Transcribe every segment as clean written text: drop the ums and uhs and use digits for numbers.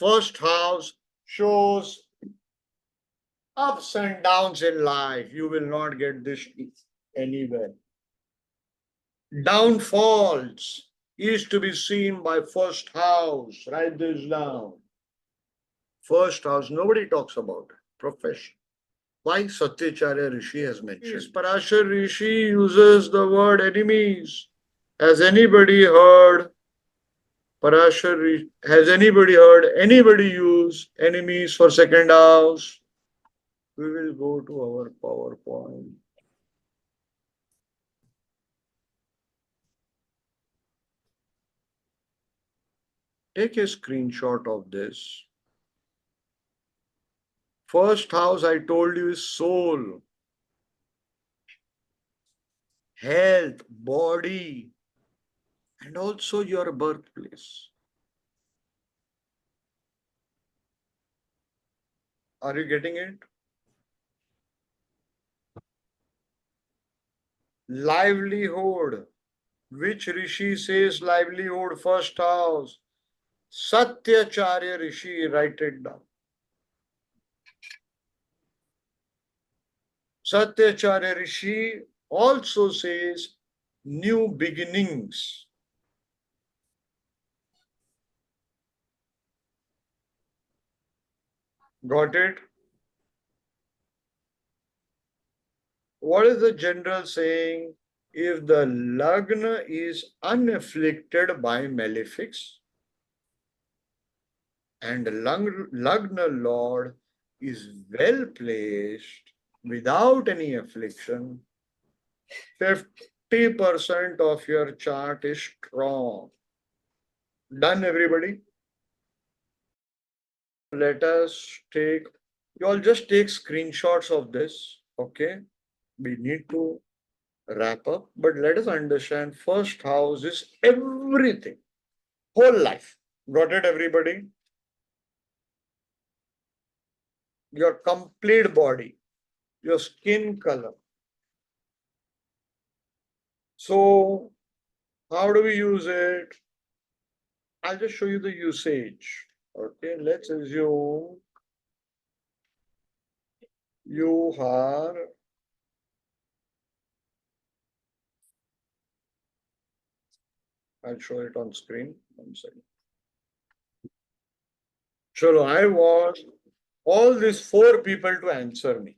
first house shows ups and downs in life. You will not get this anywhere. Downfalls is to be seen by first house. Write this down. First house, nobody talks about it. Profession. Why Satyacharya Rishi has mentioned. Parasara Rishi uses the word enemies. Has anybody heard has anybody heard anybody use enemies for second house? We will go to our PowerPoint. Take a screenshot of this. First house I told you is soul, health, body, and also your birthplace. Are you getting it? Livelihood. Which Rishi says livelihood first house? Satyacharya Rishi, write it down. Satyacharya Rishi also says new beginnings. Got it? What is the general saying? If the Lagna is unafflicted by malefics and Lagna Lord is well placed without any affliction, 50% of your chart is strong. Done, everybody? Let us take, you all just take screenshots of this, okay? We need to wrap up, but let us understand first house is everything, whole life. Got it, everybody? Your complete body, your skin color. So, how do we use it? I'll just show you the usage. Okay, let's assume you are I'll show it on screen. One second. Chalo, I want all these 4 people to answer me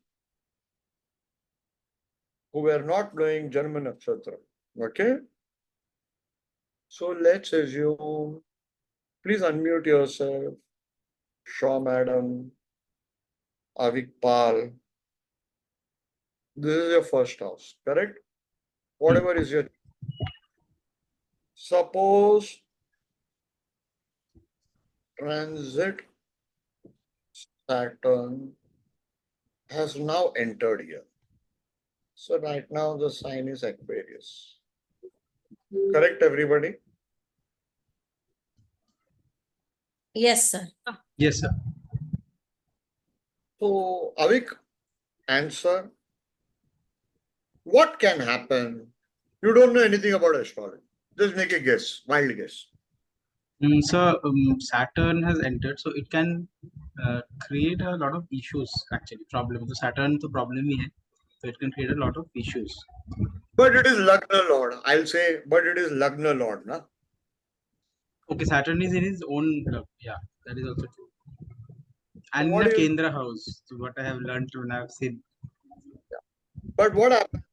who were not knowing Janma Nakshatra. Okay? So let's assume, please unmute yourself. Shaw Madam, Avik Pal. This is your first house, correct? Whatever is your. Suppose transit Saturn has now entered here. So right now the sign is Aquarius. Correct, everybody? Yes, sir. Yes, sir. So, Avik, answer. What can happen? You don't know anything about astrology. Just make a guess, wild guess. So Saturn has entered, so it can create a lot of issues. Actually, problem. The Saturn, the problem we have, so it can create a lot of issues. But it is Lagna Lord. I'll say, but it is Lagna Lord, na? Okay, Saturn is in his own. Yeah, that is also true. And What in the is, Kendra house, so what I have learned when I've seen. but what happens?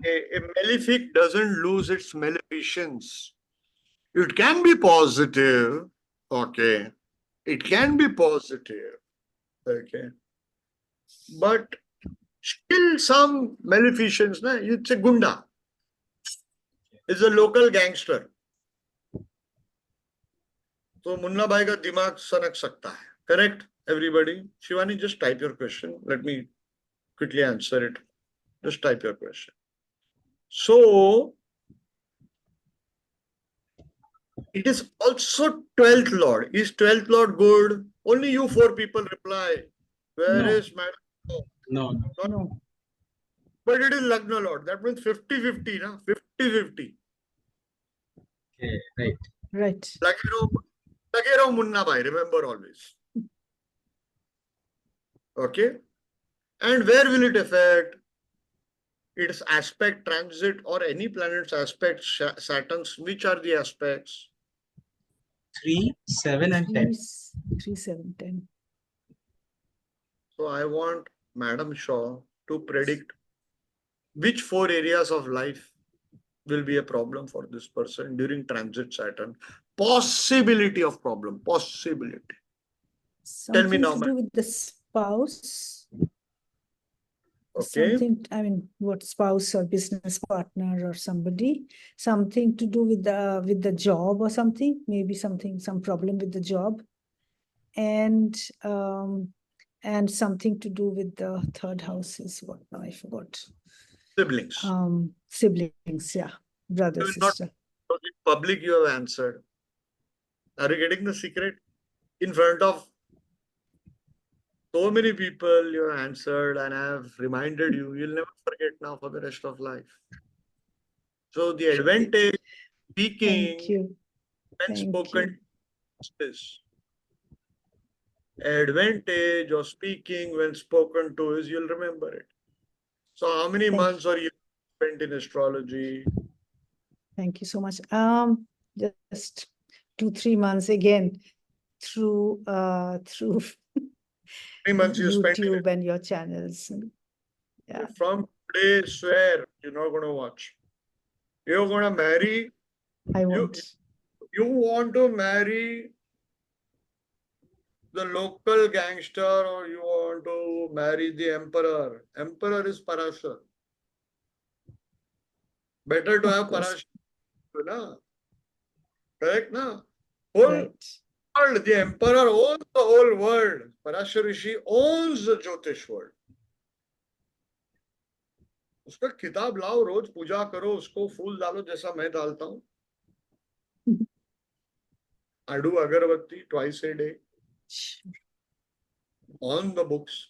A malefic doesn't lose its maleficence. It can be positive, okay. It can be positive, okay. But still some maleficence, na? It's a gunda. It's a local gangster. So Munna Bhai ka dimag sanak sakta hai. Correct, everybody? Shivani, just type your question. Let me quickly answer it. Just type your question. So, it is also 12th Lord. Is 12th Lord good? Only you 4 people reply. Where No. is madam? No. No. But it is Lagna Lord. That means 50-50, na? 50-50. Okay, right. Right. Like, Lage raho Munna bhai, remember always. Okay? And where will it affect? Its aspect, transit, or any planet's aspect, Saturn's, which are the aspects? 3, 7, and 10. 3, 7, 10. So I want Madam Shaw to predict which 4 areas of life will be a problem for this person during transit Saturn. Possibility of problem, possibility. Tell me Something now, to do with the spouse. okay? Something, I mean, what spouse or business partner or somebody. Something to do with the job or something. Maybe something, some problem with the job. And something to do with the third house is what now I forgot. Siblings. Siblings, yeah. Brother, You will not- sister. In public, you have answered. Are you getting the secret? In front of so many people, you have answered, and I have reminded you. You'll never forget now for the rest of life. So the advantage speaking Thank you. when Thank spoken you. is this. Advantage of speaking when spoken to is you'll remember it. So how many Thank months or years spent in astrology? Thank you so much. Just 2-3 months again through 3 months you spent in it. YouTube and your channels. Yeah. From today, swear you're not going to watch. You're going to marry. I won't. You want to marry the local gangster or you want to marry the emperor. Emperor is Parasara. Better to Of have course. Parasara. Na? Correct? Na? Whole Right. world, the emperor owns the whole world. Parasara Rishi owns the Jyotish world. उसका किताब लाओ, रोज पूजा करो, उसको फूल डालो जैसा मैं डालता हूँ. I do agarbatti twice a day on the books.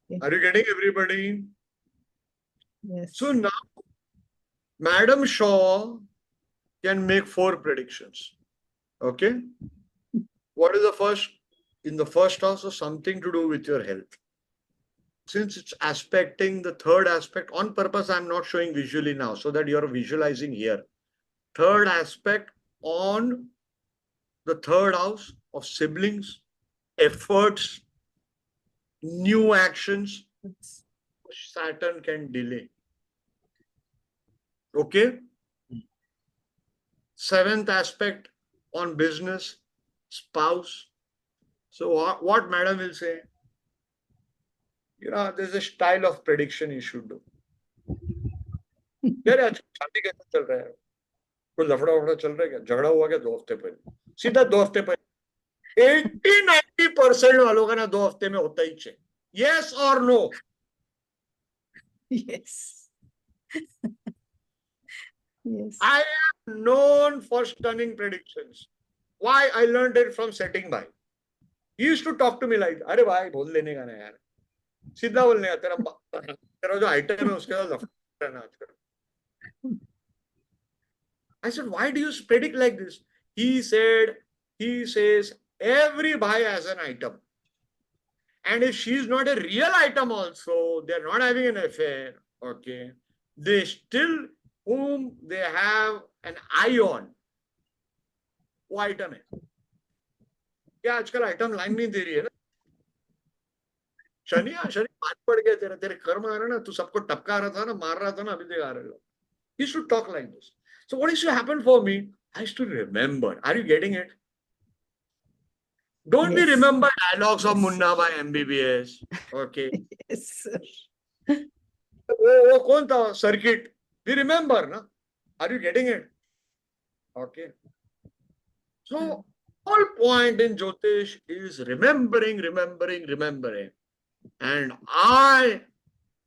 Yeah. Are you getting everybody? Yes. So now, Madam Shaw can make 4 predictions. Okay? What is the first? In the first house, or something to do with your health. Since it's aspecting the third aspect, on purpose, I'm not showing visually now so that you're visualizing here. Third aspect on the third house of siblings, efforts, new actions, Saturn can delay. Okay? 7th aspect on business, spouse. So what madam will say? You know, there's a style of prediction you should do. यार आज शादी कैसे चल रहा है? कोई लफड़ा वफड़ा चल रहा है क्या? झगड़ा हुआ क्या 2 हफ्ते पहले? सीधा 2 हफ्ते पहले. 80-90% वालों का ना 2 हफ्ते में होता ही चाहिए. Yes or no? Yes. Yes. I am known for stunning predictions. Why? I learned it from setting by. He used to talk to me like, अरे भाई बोल देने का ना यार. सीधा बोलने का तेरा जो आइटम है उसके साथ लफड़ा ना आजकल. I said, why do you predict like this? He says, every bhai has an item. And if she's not a real item also, they're not having an affair, okay? They still, whom they have an eye on, वो item है. क्या आजकल item line नहीं दे रही है ना? शनि बात पड़ गया तेरे कर्म आ रहा ना, तू सबको टपका रहा था ना, मार रहा था ना, अभी देख आ रहे लोग. He should talk like this. So what used to happen for me? I used to remember. Are you getting it? Don't we Yes. remember dialogues of Yes. Munna by MBBS? Okay. Yes, sir. वो कौन था? Circuit. We remember, na? Are you getting it? Okay. So whole point in Jyotish is remembering. And I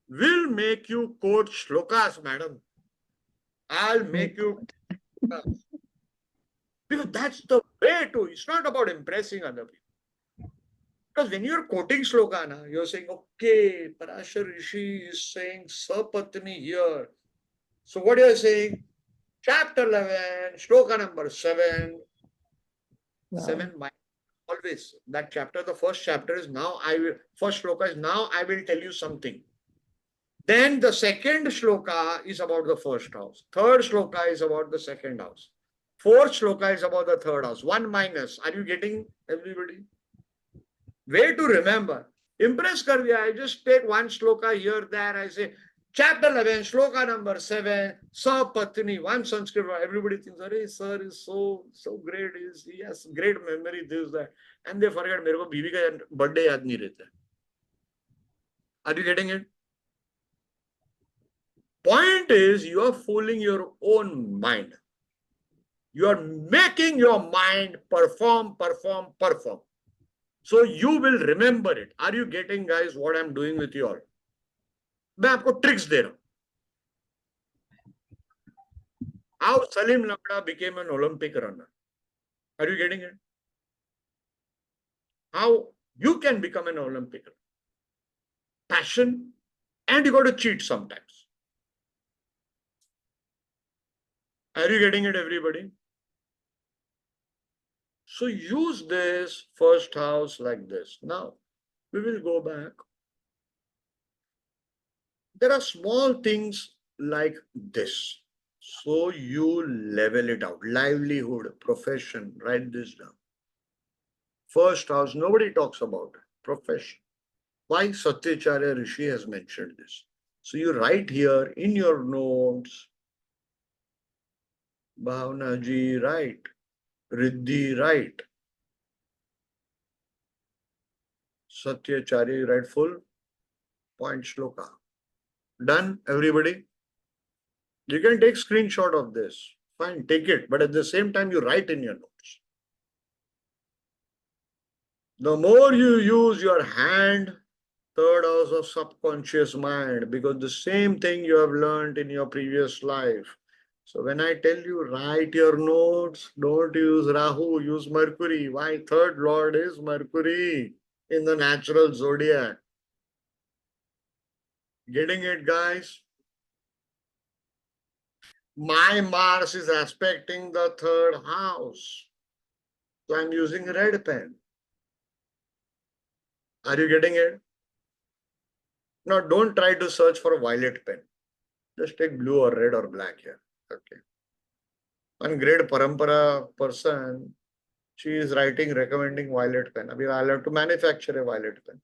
will make you quote shlokas, madam. I'll make you because that's the way to. It's not about impressing other people. Because when you're quoting sloka, you're saying, okay, Parasara Rishi is saying Sapatni here. So what you're saying? Chapter 11, shloka number 7. Wow. 7 always. That chapter, the first chapter is first shloka is now I will tell you something. Then the second shloka is about the first house. Third shloka is about the second house. Fourth shloka is about the third house. 1 minus. Are you getting everybody? Way to remember. Impress kar diya. I just take one shloka here, there. I say, chapter 11, shloka number 7, Sapatni, one Sanskrit. Everybody thinks, Arey, sir is so great. He has great memory, this, that. And they forget, मेरे को बीवी का birthday याद नहीं रहता. Are you getting it? Point is, you are fooling your own mind. You are making your mind perform. So you will remember it. Are you getting, guys, what I'm doing with you all? मैं आपको tricks दे रहा हूं. How Salim Lamda became an Olympic runner. Are you getting it? How you can become an Olympic runner. Passion, and you got to cheat sometimes. Are you getting it, everybody? So use this first house like this. Now, we will go back. There are small things like this. So you level it out. Livelihood, profession, write this down. First house, nobody talks about it. Profession. Why Satyacharya Rishi has mentioned this. So you write here in your notes, Bhavna ji, right. Riddhi, right. Satyacharya, you write full point shloka. Done, everybody? You can take screenshot of this. Fine, take it. But at the same time, you write in your notes. The more you use your hand, third house of subconscious mind, because the same thing you have learned in your previous life. So when I tell you write your notes, don't use Rahu, use Mercury. Why? Third lord is Mercury in the natural zodiac. Getting it, guys? My Mars is aspecting the third house. So I'm using red pen. Are you getting it? Now don't try to search for a violet pen. Just take blue or red or black here. Okay. One great Parampara person, she is writing recommending violet pen. I mean, I'll have to manufacture a violet pen.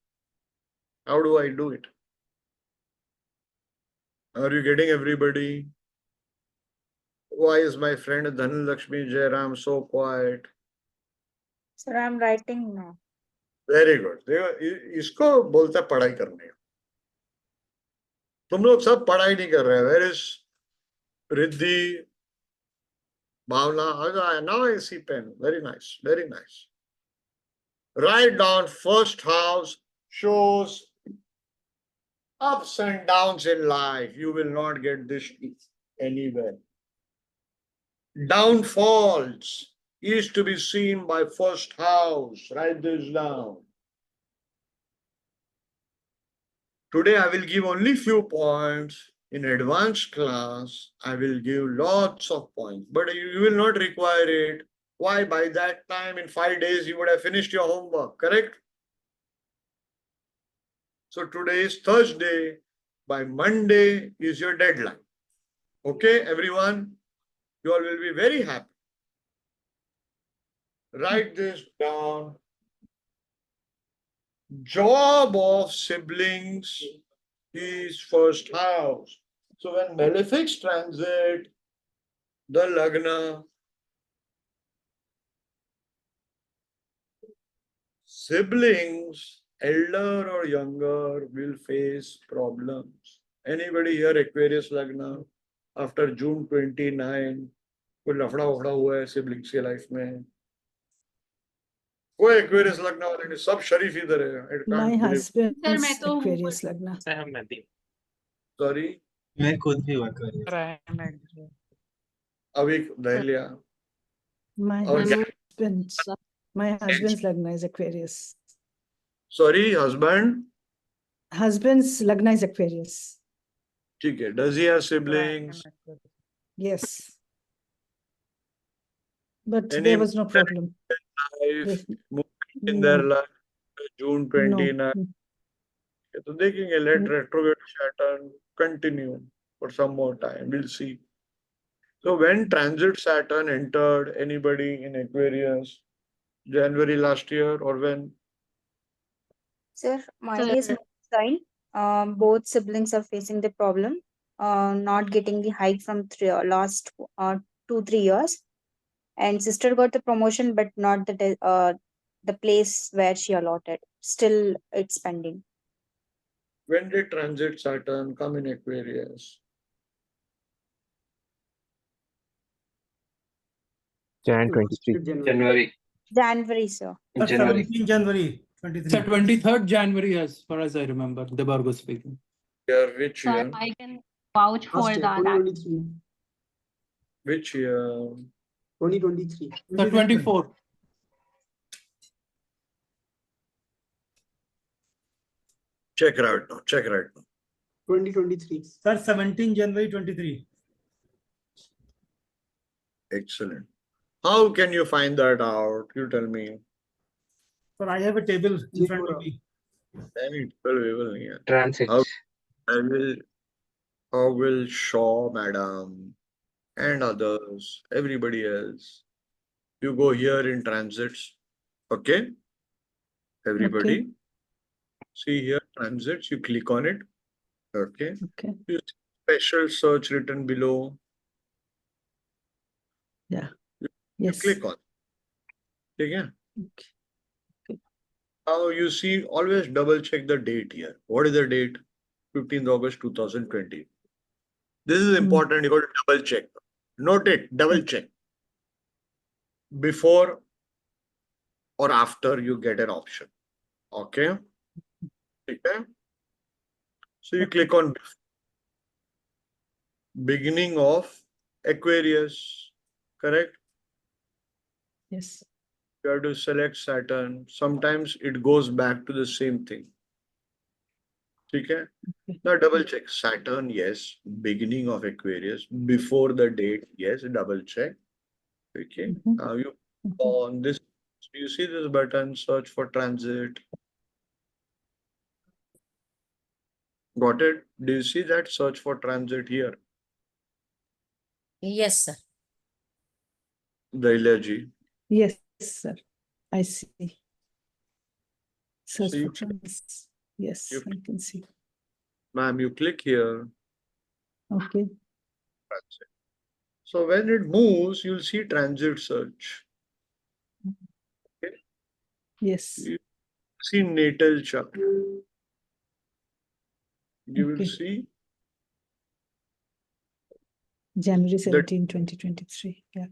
How do I do it? Are you getting everybody? Why is my friend Dhanlakshmi Jairam so quiet? Sir, I'm writing now. Very good. इसको बोलता है पढ़ाई करने. तुम लोग सब पढ़ाई नहीं कर रहे. Where is Riddhi, Bhavna? Now I see pen. Very nice. Very nice. Write down first house shows ups and downs in life. You will not get this anywhere. Downfalls is to be seen by first house. Write this down. Today I will give only few points. In advanced class, I will give lots of points, but you will not require it. Why? By that time, in 5 days, you would have finished your homework, correct? So today is Thursday. By Monday is your deadline. Okay, everyone? You all will be very happy. Write this down. Job of siblings is first house. So when malefics transit the Lagna, siblings, elder or younger, will face problems. Anybody here Aquarius Lagna after June 29? कोई लफड़ा वफड़ा हुआ है siblings के life में? कोई Aquarius Lagna वाले नहीं, सब शरीफ इधर है. My husband's Sir, मैं तो Aquarius Lagna. Sorry, मैं खुद भी हुआ कर अभी dahlia. My Okay. husband's Lagna is Aquarius. Sorry, husband. Husband's Lagna is Aquarius. ठीक है. Does he have siblings? Yes. But Any there was no problem. life, This- movement in their No, life, June no. 29. So they can let Mm. retrograde Saturn continue for some more time. We'll see. So when transit Saturn entered anybody in Aquarius, January last year or when? Sir, mine Sir, is moon sign. Both siblings are facing the problem. Not getting the hike from last 2-3 years. And sister got the promotion, but not the place where she allotted. Still, it's pending. When did transit Saturn come in Aquarius? Jan 23. January. January, sir. January. 17 January It's 23. 23rd January, as far as I remember. Debargo speaking. Year, which Sir, year? I can vouch for Last year, that. 2023. Which year? 2023. The 24th. Check right now. Check right now. 2023. Sir, 17 January 23. Excellent. How can you find that out? You tell me. Sir, I have a table in front of me. Any people, yeah. Transits. How will Shaw, madam, and others, everybody else. You go here in transits. Okay? Everybody. See here, transits, you click on it. Okay. Okay. You see special search written below. Yeah. You Yes. click on. Okay. Okay. Now you see, always double check the date here. What is the date? 15th August 2020. This is important. You got to double check. Note it, double check. Before or after you get an option. Okay. Okay. So you click on beginning of Aquarius. Correct? Yes. You have to select Saturn. Sometimes it goes back to the same thing. Okay. Now double check Saturn, yes. Beginning of Aquarius. Before the date, yes. Double check. Okay. Mhm. Now you Okay. on this. You see this button, search for transit. Got it? Do you see that search for transit here? yes, sir. The allergy. Yes, sir. I see. Search So you for trans. Yes, you- I can see. Ma'am, you click here. Okay. Transit. So when it moves, you'll see transit search. Yes. You see natal chart. You will Okay. see January 17, 2023. Yeah.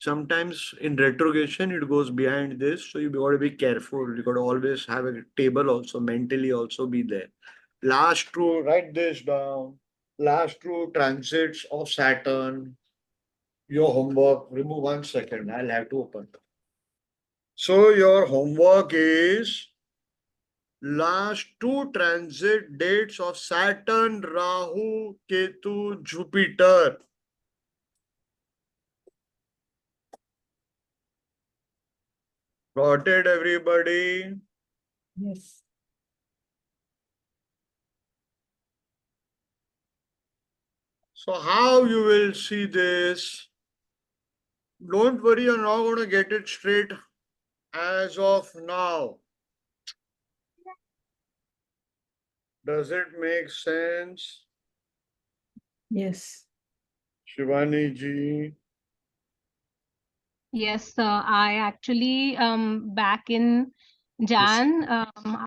sometimes in retrogression it goes behind this, so you got to be careful. You got to always have a table also, mentally also be there. Last true, write this down. Last true transits of Saturn. Your homework, remove 1 second, I'll have to open. So your homework is last 2 transit dates of Saturn, Rahu, Ketu, Jupiter. Got it, everybody? Yes. So how you will see this? Don't worry, you're not going to get it straight as of now. Does it make sense? Yes. Shivani ji. Yes, I actually back in Jan,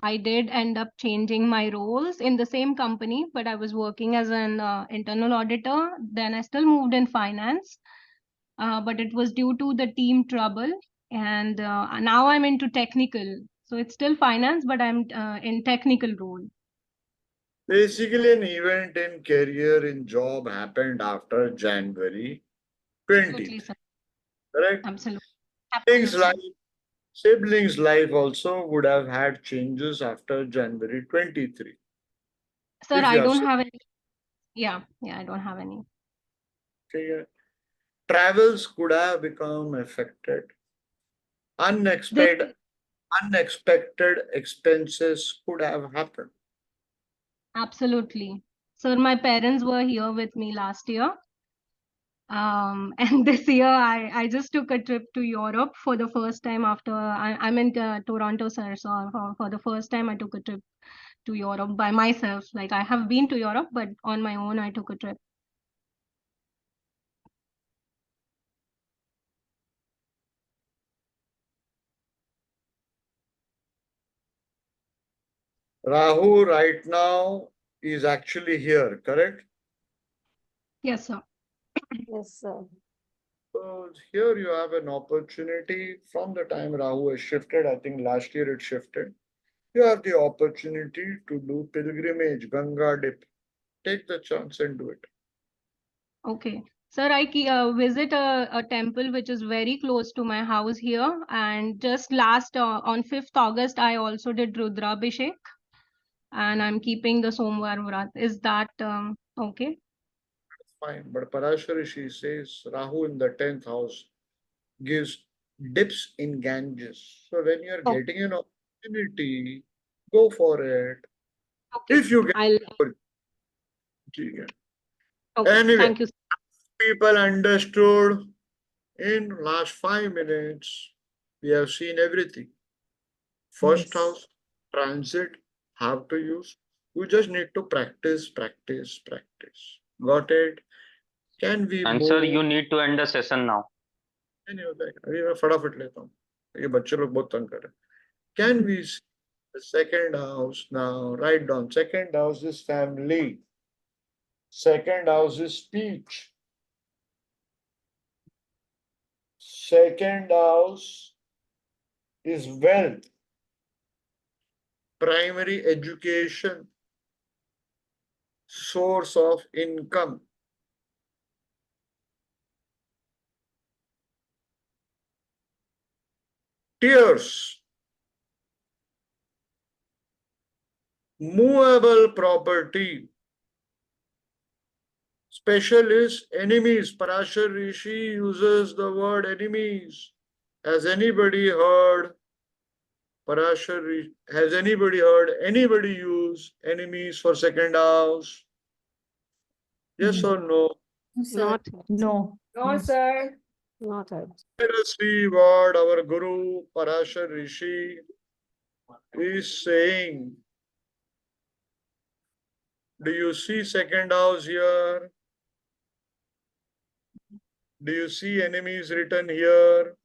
I did end up changing my roles in the same company, but I was working as an internal auditor. Then I still moved in finance, but it was due to the team trouble, and now I'm into technical. So it's still finance, but I'm in technical role. Basically, an event in career in job happened after January 20th. Absolutely, sir. Correct? Absolutely. Things Absolutely. like siblings' life also would have had changes after January 23. Sir, If I you don't have have any. Yeah, I don't have any. okay, Travels could have become affected. Unexpected expenses could have happened. Absolutely. Sir, my parents were here with me last year. And this year I just took a trip to Europe for the first time after I'm in Toronto, sir. So for the first time I took a trip to Europe by myself. Like I have been to Europe, but on my own I took a trip. Rahu right now is actually here, correct? Yes, sir. Yes, sir. So here you have an opportunity from the time Rahu has shifted. I think last year it shifted. You have the opportunity to do pilgrimage, Ganga dip. Take the chance and do it. Okay. Sir, I visit a temple which is very close to my house here. And just last on 5th August, I also did Rudrabhishek. And I'm keeping the Somvar Vrat. Is that okay? Fine. But Parasharishi says Rahu in the 10th house gives dips in Ganges. So when you're Oh. getting an opportunity, go for it. Okay. If you get I'll. it. Okay. Anyway, Thank you. people understood in last 5 minutes. We have seen everything. First Yes. house, transit, how to use. You just need to practice. Got it? Can we And move? sir, you need to end the session now. नहीं होता है अभी मैं फटाफट लेता हूँ ये बच्चे लोग बहुत तंग कर रहे हैं Can we see the second house now? Write down. Second house is family. Second house is speech. Second house is wealth. Primary education. Source of income. Tears. Movable property. Special is enemies. Parashar Rishi uses the word enemies. Has anybody heard has anybody heard anybody use enemies for second house? Yes or no? Not. No. No, sir. Not heard. Let us see what our Guru Parashar Rishi is saying. Do you see second house here? Do you see enemies written here?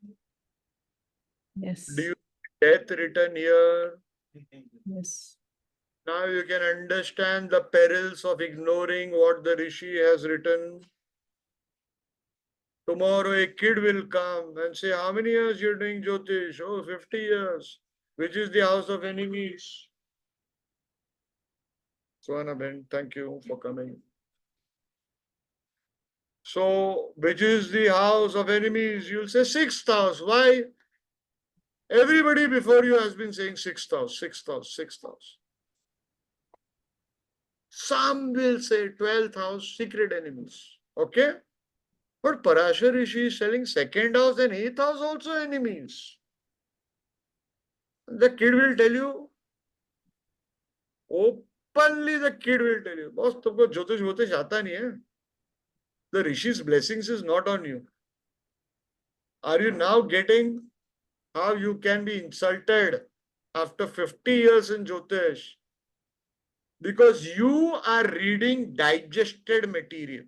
Yes. Do you see death written here? Yes. Now you can understand the perils of ignoring what the Rishi has written. Tomorrow a kid will come and say, how many years you're doing Jyotish? Oh, 50 years. Which is the house of enemies? Swana Ben, thank you for coming. So, which is the house of enemies? You'll say sixth house. Why? Everybody before you has been saying sixth house, sixth house, sixth house. Some will say 12th house, secret enemies. Okay? But Parashar Rishi is selling second house and 8th house also enemies. The kid will tell you, openly the kid will tell you, boss, तुमको ज्योतिष वोतिष आता नहीं है. The Rishi's blessings is not on you. Are you now getting how you can be insulted after 50 years in Jyotish? Because you are reading digested material.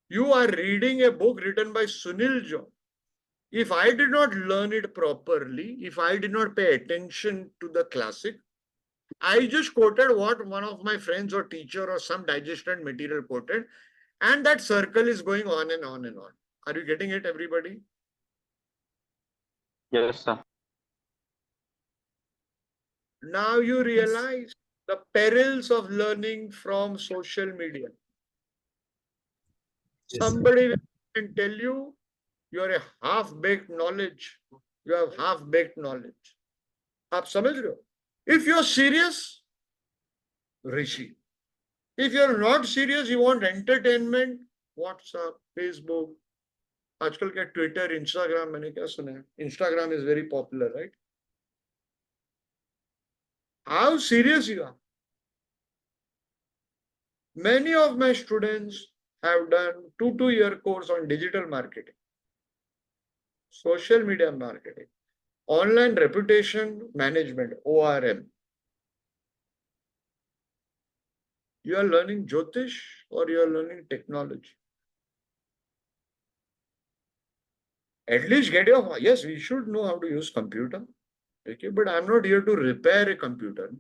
You are reading a book written by Sunil John. If I did not learn it properly, if I did not pay attention to the classic, I just quoted what one of my friends or teacher or some digested material quoted, and that circle is going on and on and on. Are you getting it, everybody? Yes, sir. Now you realize the perils of learning from social media. Somebody can tell you are a half-baked knowledge. You have half-baked knowledge. आप समझ रहे हो? If you're serious, Rishi. If you're not serious, you want entertainment, WhatsApp, Facebook. आजकल क्या Twitter, Instagram मैंने क्या सुना है? Instagram is very popular, right? How serious you are? Many of my students have done 2-year course on digital marketing, social media marketing, online reputation management, ORM. You are learning Jyotish or you are learning technology. At least get your, yes, we should know how to use computer. Okay, but I'm not here to repair a computer.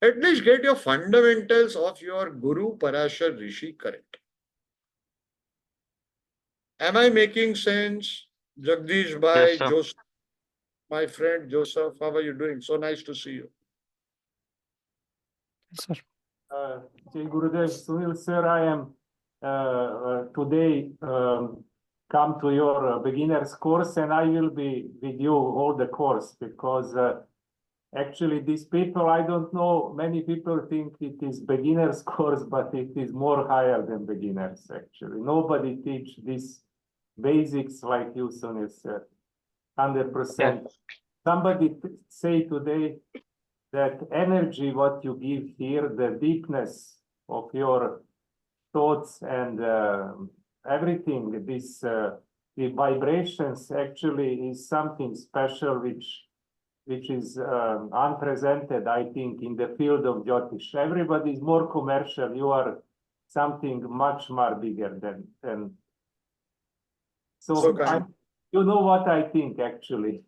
At least get your fundamentals of your Guru Parasar Rishi correct. Am I making sense? Jagdish Bhai, Yes, sir. Joseph, my friend Joseph, how are you doing? So nice to see you. Sir. Jai Gurudev, Sunil Sir, I am today come to your beginner's course, and I will be with you all the course, because actually these people, I don't know, many people think it is beginner's course, but it is more higher than beginners actually. Nobody teach these basics like you, Sunil Sir, 100%. Somebody say today that energy, what you give here, the deepness of your thoughts and everything, this the vibrations actually is something special, which is unprecedented, I think, in the field of Jyotish. Everybody is more commercial. You are something much more bigger than. So kind. you know what I think actually.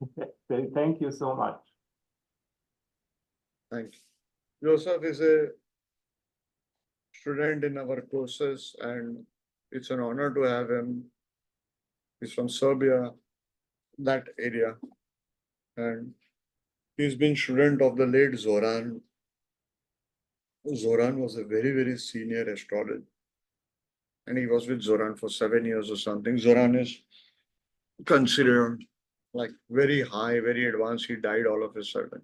Thank you so much. Thank you. Joseph is a student in our courses, and it's an honor to have him. He's from Serbia, that area, and he's been student of the late Zoran. Zoran was a very, very senior astrologer, and he was with Zoran for 7 years or something. Zoran is considered like very high, very advanced. He died all of a sudden.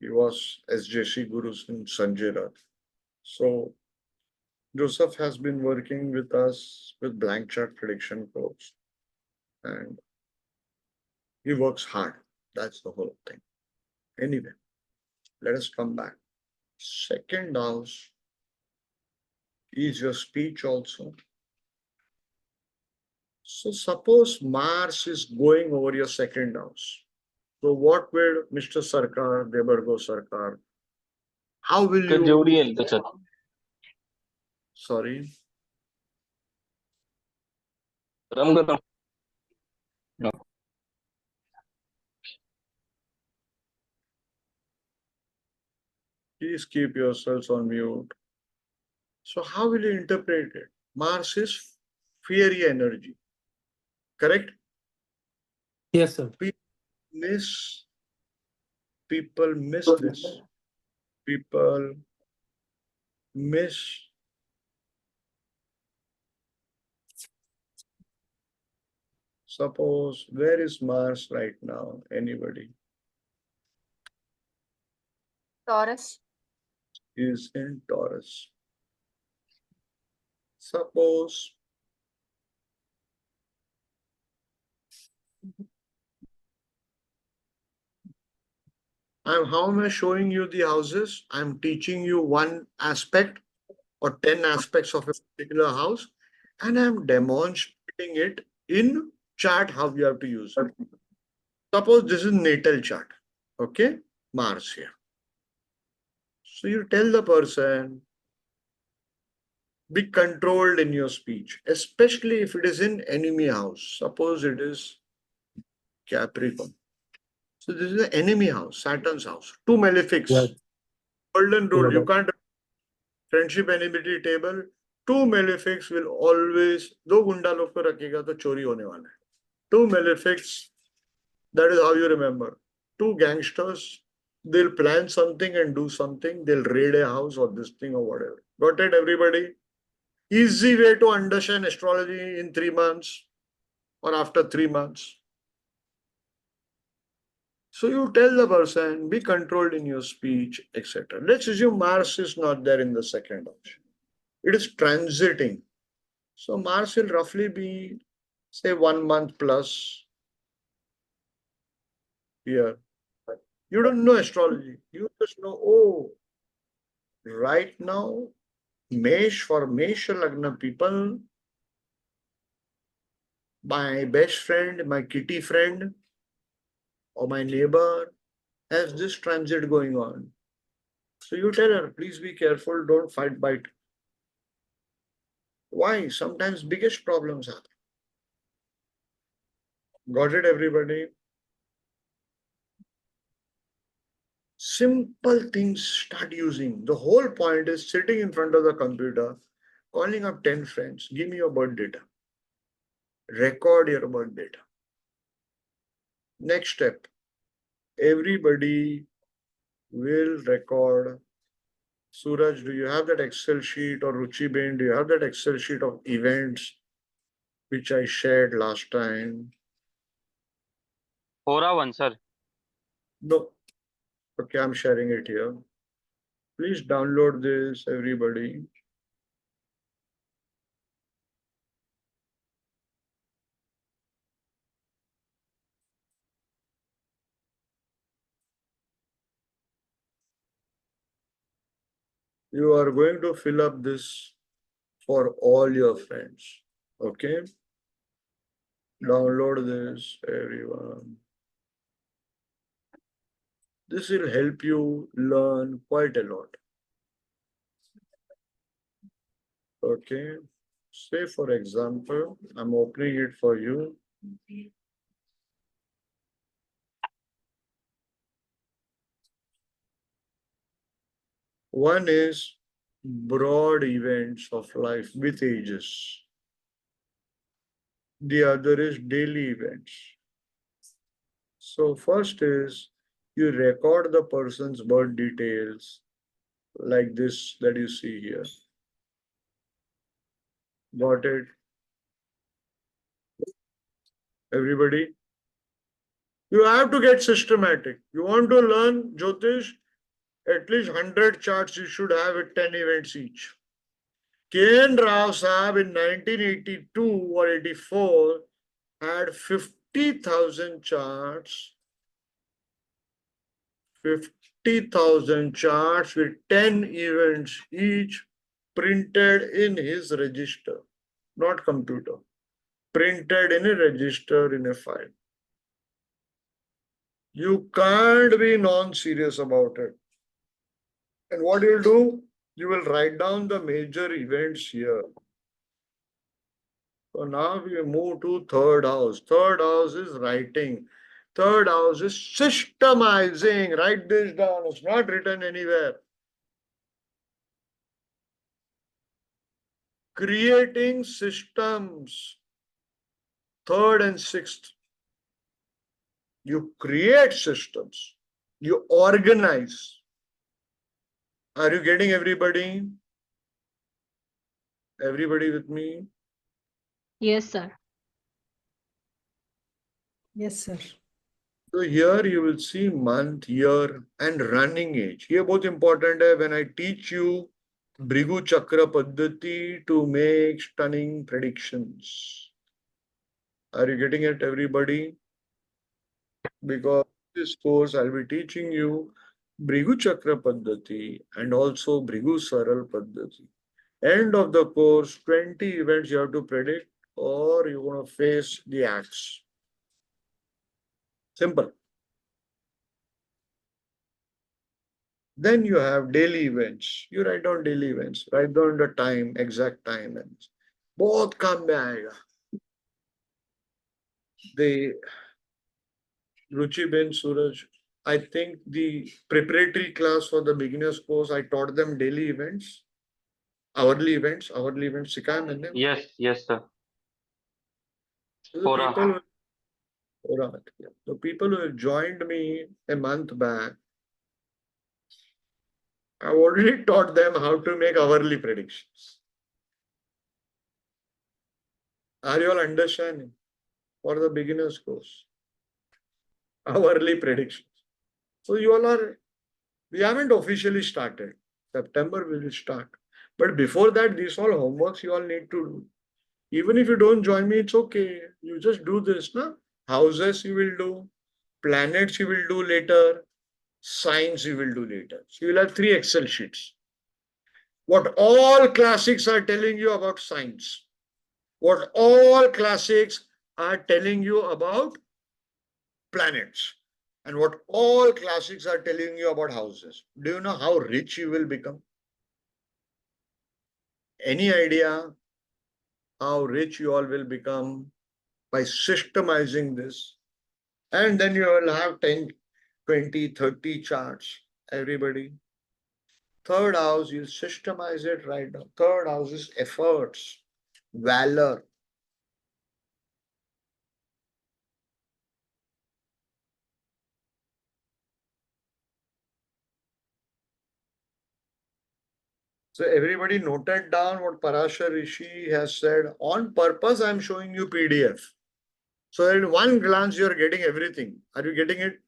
He was SJC Gurus in Sanjay Rath. So Joseph has been working with us with blank chart prediction course, and he works hard. That's the whole thing. Anyway, let us come back. Second house is your speech also. So suppose Mars is going over your second house. So what will Mr. Sarkar, Debargo Sarkar, how will you, sorry, please keep yourselves on mute. So how will you interpret it? Mars is fiery energy, correct? Yes, sir. People miss this. People miss. Suppose, where is Mars right now? Anybody? Taurus. Is in Taurus. Suppose how am I showing you the houses? I'm teaching you one aspect or 10 aspects of a particular house, and I'm demonstrating it in chart how you have to use it. Suppose this is natal chart, okay? Mars here. So you tell the person, be controlled in your speech, especially if it is in enemy house. Suppose it is Capricorn. So this is the enemy house, Saturn's house. 2 malefics. Yes. Golden rule, you can't friendship enmity table. 2 malefics will always, दो गुंडा लोग को रखेगा तो चोरी होने वाला है. 2 malefics, that is how you remember. 2 gangsters, they'll plan something and do something. They'll raid a house or this thing or whatever. Got it, everybody? Easy way to understand astrology in 3 months or after 3 months. So you tell the person, be controlled in your speech, etc. Let's assume Mars is not there in the second house. It is transiting. So Mars will roughly be, say, 1 month plus here. You don't know astrology. You just know, oh, right now, for Mesh Lagna people, my best friend, my kitty friend, or my neighbor has this transit going on. So you tell her, please be careful, don't fight bite. Why? Sometimes biggest problems happen. Got it, everybody? Simple things start using. The whole point is sitting in front of the computer, calling up 10 friends, give me your birth data. Record your birth data. Next step, everybody will record. Suraj, do you have that Excel sheet, or Ruchi Bain, do you have that Excel sheet of events which I shared last time? Hora one, sir. No. Okay, I'm sharing it here. Please download this, everybody. You are going to fill up this for all your friends. Okay? Download this, everyone. This will help you learn quite a lot. Okay? Say, for example, I'm opening it for you. One is broad events of life with ages. The other is daily events. So first is you record the person's birth details like this that you see here. Got it? Everybody? You have to get systematic. You want to learn Jyotish? At least 100 charts you should have with 10 events each. K.N. Rao Saab in 1982 or 84 had 50,000 charts. 50,000 charts with 10 events each printed in his register, not computer. Printed in a register in a file. You can't be non-serious about it. And what you'll do, you will write down the major events here. So now we move to third house. Third house is writing. Third house is systemizing. Write this down. It's not written anywhere. Creating systems. Third and sixth. You create systems. You organize. Are you getting everybody? Everybody with me? Yes, sir. Yes, sir. So here you will see month, year, and running age. Here both important hai when I teach you Bhrigu Chakra Paddhati to make stunning predictions. Are you getting it, everybody? Because this course I'll be teaching you Bhrigu Chakra Paddhati and also Bhrigu Saral Paddhati. End of the course, 20 events you have to predict, or you're going to face the acts. Simple. Then you have daily events. You write down daily events. Write down the time, exact time. And both काम में आएगा. The Ruchi Ben Suraj, I think the preparatory class for the beginners course, I taught them daily events, hourly events सिखाया मैंने. Yes, sir. So Hora. the people who have joined me a month back, I've already taught them how to make hourly predictions. Are you all understanding? For the beginners course. Hourly predictions. So you all are, we haven't officially started. September we will start. But before that, these all homeworks you all need to do. Even if you don't join me, it's okay. You just do this, na? Houses you will do, planets you will do later, signs you will do later. So you will have 3 Excel sheets. What all classics are telling you about signs. What all classics are telling you about planets. And what all classics are telling you about houses. Do you know how rich you will become? Any idea how rich you all will become by systemizing this? And then you will have 10, 20, 30 charts, everybody. Third house, you systemize it right now. Third house is efforts, valor. So everybody noted down what Parasara Rishi has said. On purpose, I'm showing you PDF. So in one glance, you're getting everything. Are you getting it?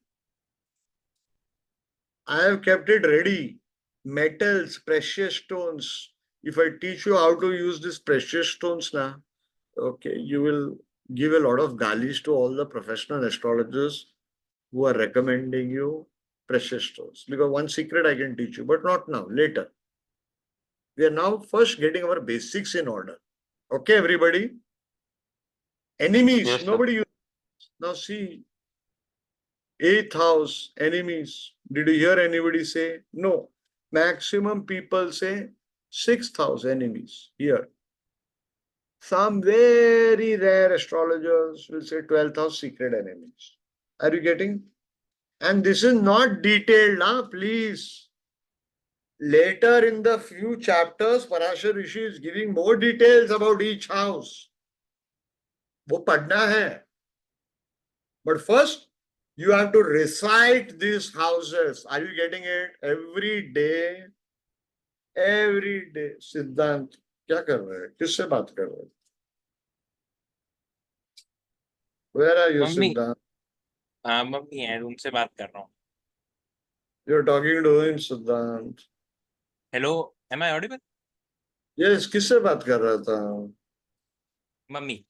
I have kept it ready. Metals, precious stones. If I teach you how to use these precious stones now, okay, you will give a lot of galis to all the professional astrologers who are recommending you precious stones. Because one secret I can teach you, but not now, later. We are now first getting our basics in order. Okay, everybody? Enemies, Yes, sir. nobody. Now see, 8th house, enemies. Did you hear anybody say? No. Maximum people say 6th house, enemies. Here. Some very rare astrologers will say 12th house, secret enemies. Are you getting? And this is not detailed, huh? Please. Later in the few chapters, Parasara Rishi is giving more details about each house. वो पढ़ना है. But first, you have to recite these houses. Are you getting it? Every day. सिद्धांत क्या कर रहे हैं? किससे बात कर रहे हैं? Where are you, mummy Siddhant? Mummy है, रूम से बात कर रहा हूँ. You're talking to him, Siddhant. Hello, am I audible? Yes, किससे बात कर रहा था? Mummy.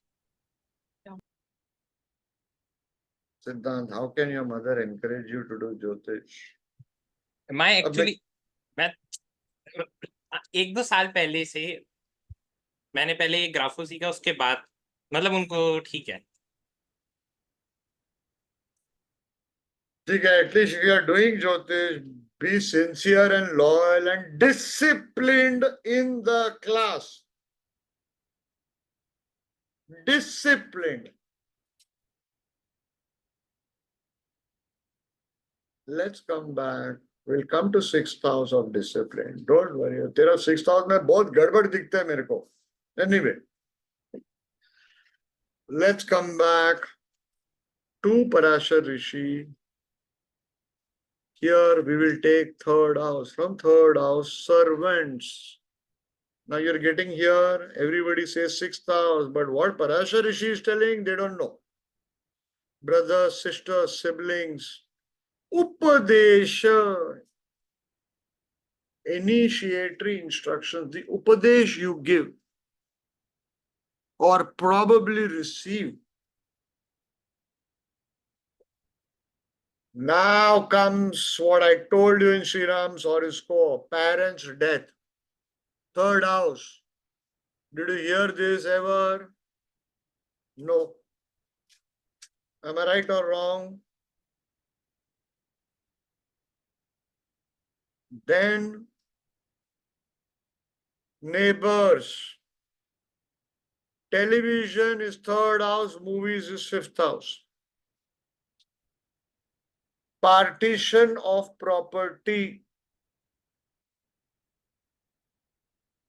Siddhant, how can your mother encourage you to do Jyotish? मैं एक्चुअली मैं 1-2 साल पहले से मैंने पहले ग्राफो सीखा, उसके बाद मतलब उनको ठीक है. ठीक है, at least if you are doing Jyotish, be sincere and loyal and disciplined in the class. Disciplined. Let's come back. We'll come to 6th house of discipline. Don't worry. तेरा 6th house में बहुत गड़बड़ दिखता है मेरे को. Anyway, let's come back to Parasara Rishi. Here we will take 3rd house. From 3rd house, servants. Now you're getting here, everybody says 6th house, but what Parasara Rishi is telling, they don't know. Brothers, sisters, siblings, Upadesha, initiatory instructions, the Upadesh you give or probably receive. Now comes what I told you in Sri Ram's horoscope, parents' death. 3rd house. Did you hear this ever? No. Am I right or wrong? Then neighbors. Television is 3rd house, movies is 5th house. Partition of property.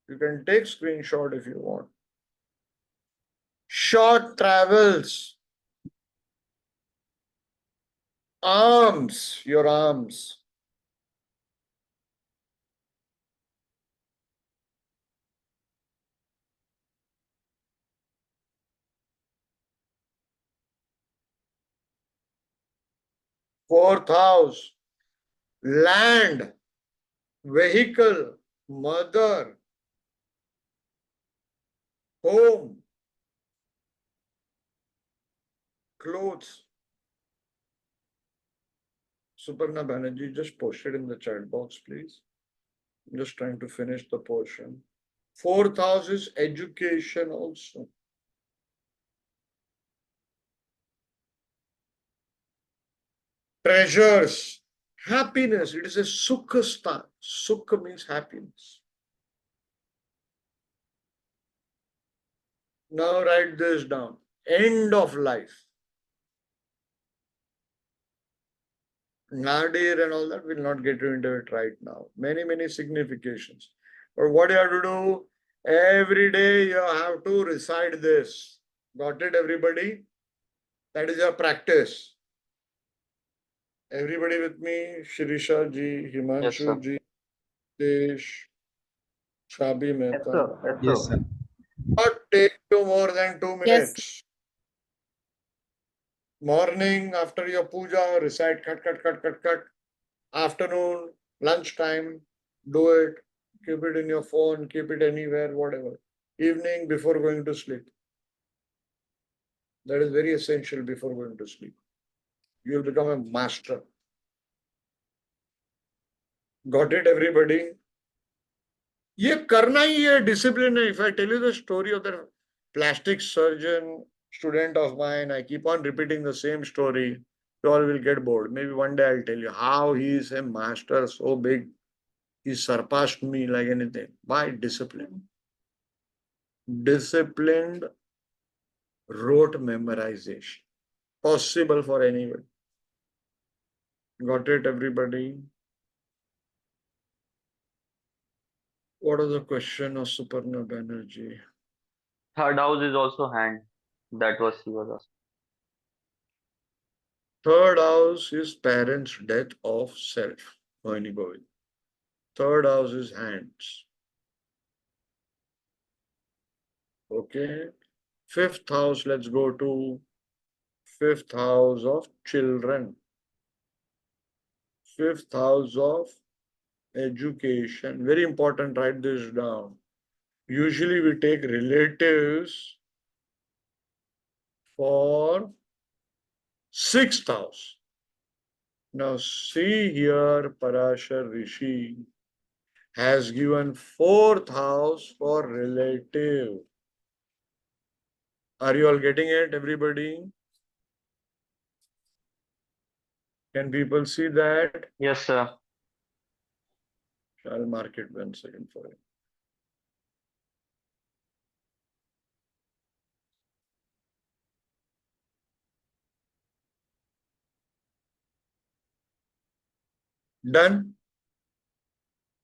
You can take screenshot if you want. Short travels. Arms, your arms. Fourth house, land, vehicle, mother, home, clothes. Suparna Banerjee, just post it in the chat box, please. I'm just trying to finish the portion. Fourth house is education also. Treasures, happiness. It is a sukha sthan. Sukha means happiness. Now write this down. End of life. Nadir and all that, we'll not get into it right now. Many significations. But what you have to do, every day you have to recite this. Got it, everybody? That is your practice. Everybody with me? Shirisha ji, Yes, Himanshu sir. ji, Desh, Shabi Yes, Mehta. sir. Yes, sir. Not take you more than 2 minutes. Morning after your puja, recite cut. Afternoon, lunchtime, do it. Keep it in your phone, keep it anywhere, whatever. Evening before going to sleep. That is very essential before going to sleep. You will become a master. Got it, everybody? ये करना ही है, discipline है. If I tell you the story of the plastic surgeon student of mine, I keep on repeating the same story. You all will get bored. Maybe one day I'll tell you how he is a master so big. He surpassed me like anything by discipline. Disciplined rote memorization. Possible for anyone. Got it, everybody? What is the question of Suparna Banerjee? Third house is also hand. That was he was asking. Third house is parents' death of self. Mohini Govind. Third house is hands. Okay. Fifth house, let's go to fifth house of children. Fifth house of education. Very important, write this down. Usually we take relatives for sixth house. Now see here, Parasara Rishi has given fourth house for relative. Are you all getting it, everybody? Can people see that? Yes, sir. I'll mark it 1 second for you. Done.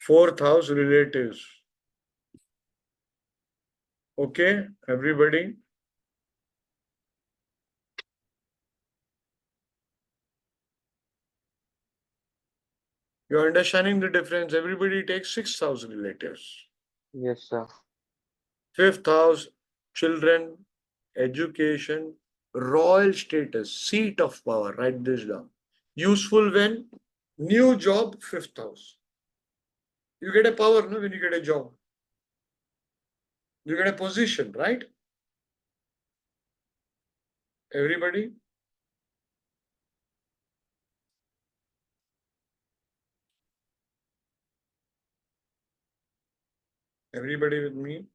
Fourth house relatives. Okay, everybody. You're understanding the difference. Everybody takes sixth house relatives. Yes, sir. Fifth house, children, education, royal status, seat of power. Write this down. Useful when? New job, fifth house. You get a power, no, when you get a job. You get a position, right? Everybody? Everybody with me?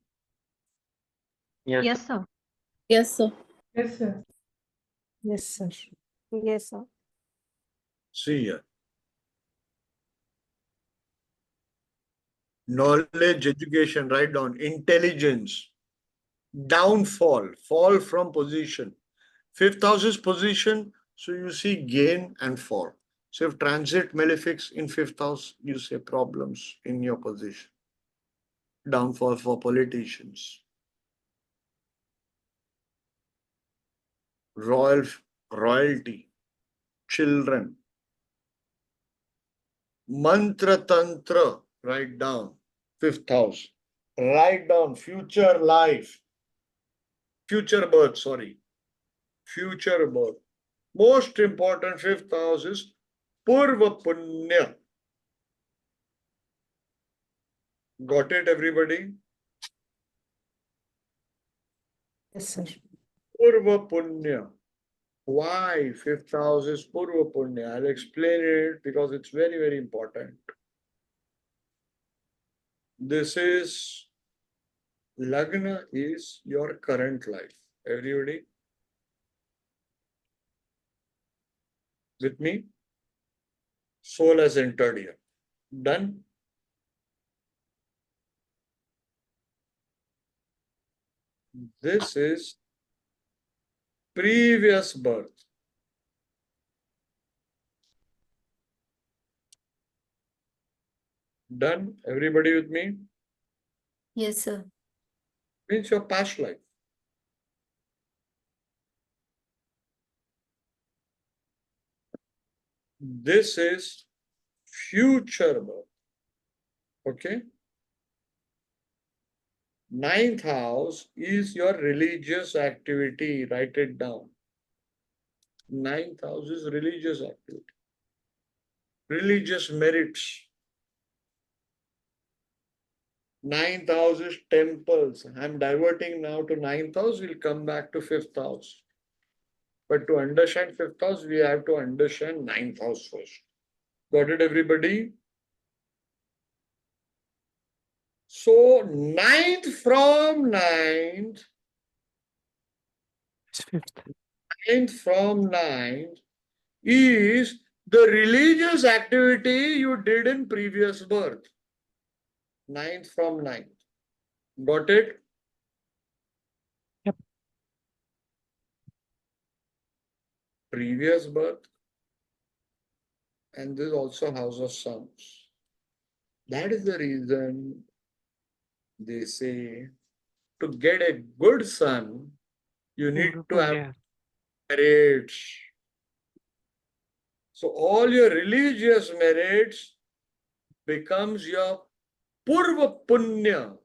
Yes. Yes, sir. Yes, sir. Yes, sir. Yes, sir. Yes, sir. See here. Knowledge, education, write down. Intelligence, downfall, fall from position. Fifth house is position, so you see gain and fall. So if transit malefics in fifth house, you say problems in your position. Downfall for politicians. Royalty, children. Mantra Tantra, write down. Fifth house. Write down future life. Future birth, sorry. Future birth. Most important fifth house is Purva Punya. Got it, everybody? Yes, sir. Purva Punya. Why fifth house is Purva Punya? I'll explain it because it's very, very important. This is Lagna is your current life. Everybody with me? Soul has entered here. Done? This is previous birth. Done? Everybody with me? Yes, sir. Means your past life. This is future birth. Okay? Ninth house is your religious activity. Write it down. Ninth house is religious activity. Religious merits. Ninth house is temples. I'm diverting now to ninth house. We'll come back to fifth house. But to understand fifth house, we have to understand ninth house first. Got it, everybody? So, ninth from ninth, ninth from ninth is the religious activity you did in previous birth. Ninth from ninth. Got it? Yep. Previous birth. And this also house of sons. That is the reason they say to get a good son, you need to have merits. So all your religious merits becomes your Purva Punya,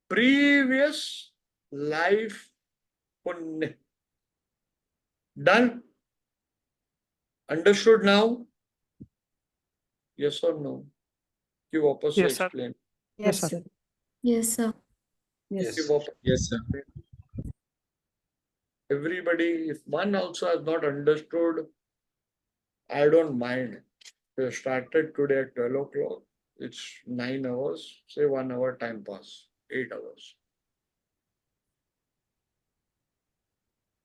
previous life Punya. Done? Understood now? Yes or no? You वापस से Yes, sir. explain. Yes, sir. sir. Yes, sir. Yes. You वापस Yes, sir. Everybody, if one also has not understood, I don't mind. We started today at 12 o'clock. It's 9 hours. Say 1 hour time pass. 8 hours.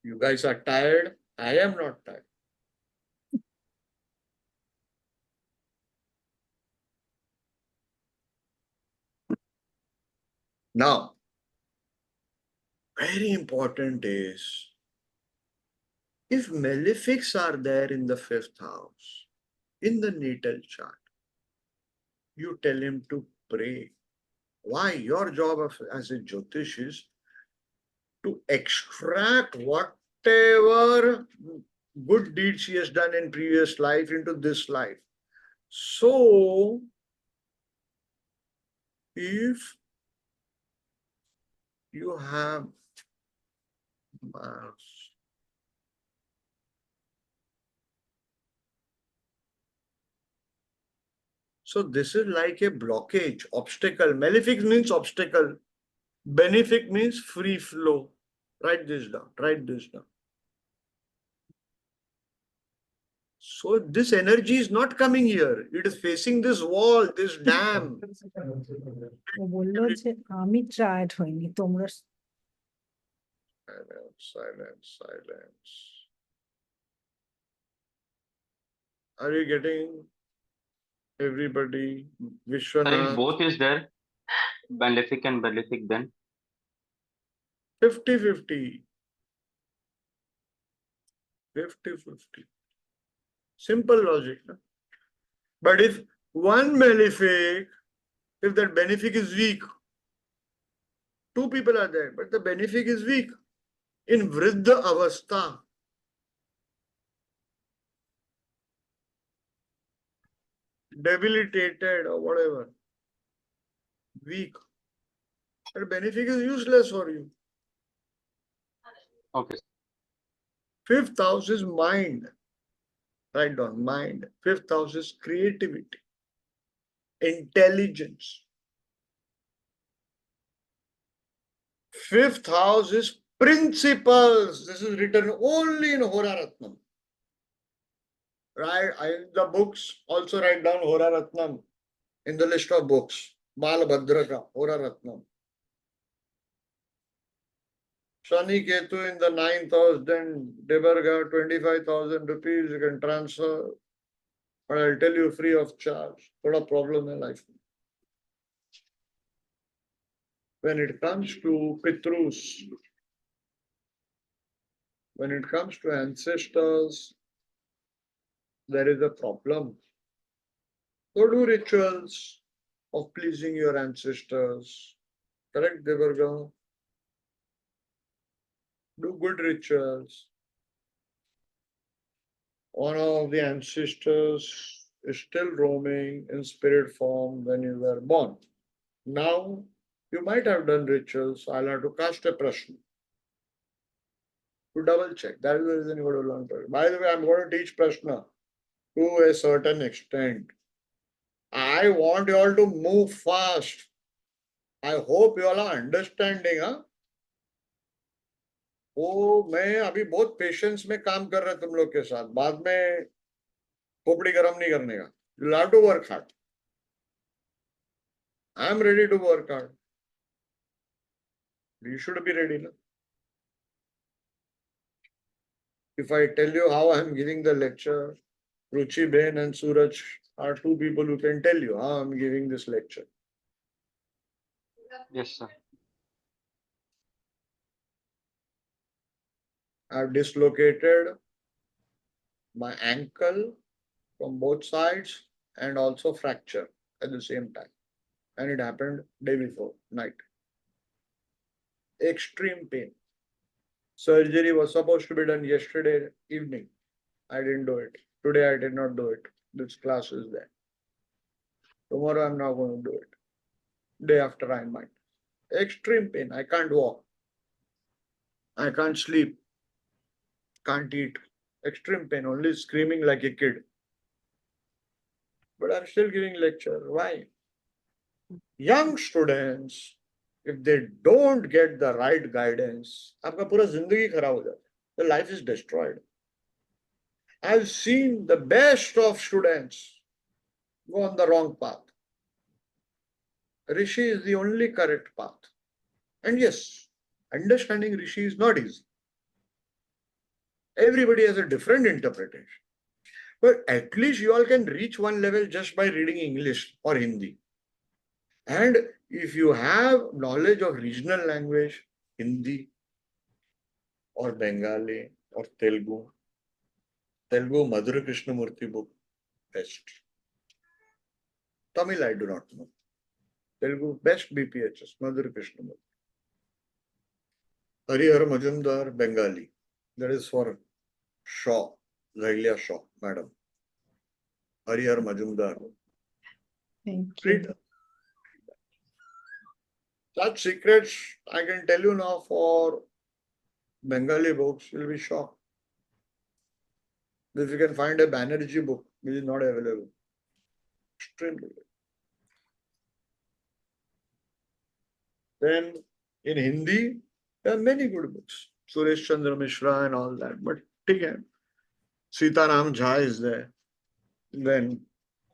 You guys are tired. I am not tired. Now, very important is if malefics are there in the fifth house, in the natal chart, you tell him to pray. Why? Your job as a Jyotish is to extract whatever good deeds he has done in previous life into this life. So, if you have Mars, so this is like a blockage, obstacle. Malefic means obstacle. Benefic means free flow. Write this down. Write this down. So this energy is not coming here. It is facing this wall, this dam. ও বললো যে আমি tired হইনি তোমরা Silence, silence, silence. Are you getting everybody? Sir, if Vishwanath, both is there, malefic and benefic, then 50-50. 50-50. Simple logic. No? But if one malefic, if that benefic is weak, two people are there, but the benefic is weak. In Vriddha Avastha, debilitated or whatever, weak. That benefic is useless for you. okay. Fifth house is mind. Write down mind. Fifth house is creativity, intelligence. Fifth house is principles. This is written only in Hora Ratnam. Right? In the books, also write down Hora Ratnam in the list of books. Balabhadraka, Hora Ratnam. Shani Ketu in the 9th house, then Debarga, 25,000 rupees you can transfer. But I'll tell you free of charge. What a problem in life. When it comes to Pitrus, when it comes to ancestors, there is a problem. So do rituals of pleasing your ancestors. Correct, Devarga? Do good rituals. One of the ancestors is still roaming in spirit form when you were born. Now, you might have done rituals. I'll have to cast a prashna to double check. That is the reason you got to learn prashna. By the way, I'm going to teach prashna to a certain extent. I want you all to move fast. I hope you all are understanding, huh? वो मैं अभी बहुत patience में काम कर रहा तुम लोग के साथ बाद में खोपड़ी गरम नहीं करने का you have to work hard I am ready to work hard you should be ready now. If I tell you how I am giving the lecture, Ruchi Ben and Suraj are two people who can tell you how I am giving this lecture. Yes, sir. I have dislocated my ankle from both sides and also fracture at the same time. And it happened day before night. Extreme pain. Surgery was supposed to be done yesterday evening. I didn't do it. Today I did not do it. This class is there. Tomorrow I'm not going to do it. Day after I might. Extreme pain. I can't walk. I can't sleep. Can't eat. Extreme pain. Only screaming like a kid. But I'm still giving lecture. Why? Young students, if they don't get the right guidance, आपका पूरा जिंदगी खराब हो जाता है. The life is destroyed. I've seen the best of students go on the wrong path. Rishi is the only correct path. And yes, understanding Rishi is not easy. Everybody has a different interpretation. But at least you all can reach one level just by reading English or Hindi. And if you have knowledge of regional language, Hindi or Bengali or Telugu Madhura Krishnamurthy book, best. Tamil I do not know. Telugu, best BPHS, Madhura Krishnamurthy. Harihar Majumdar, Bengali. That is for Shaw, Zailia Shaw, madam. Harihar Majumdar. Thank Read. you. Such secrets I can tell you now for Bengali books, you'll be shocked. If you can find a Banerjee book, which is not available. Extremely. Then in Hindi, there are many good books. Suresh Chandra Mishra and all that. But again, Sitaram Jha is there. Then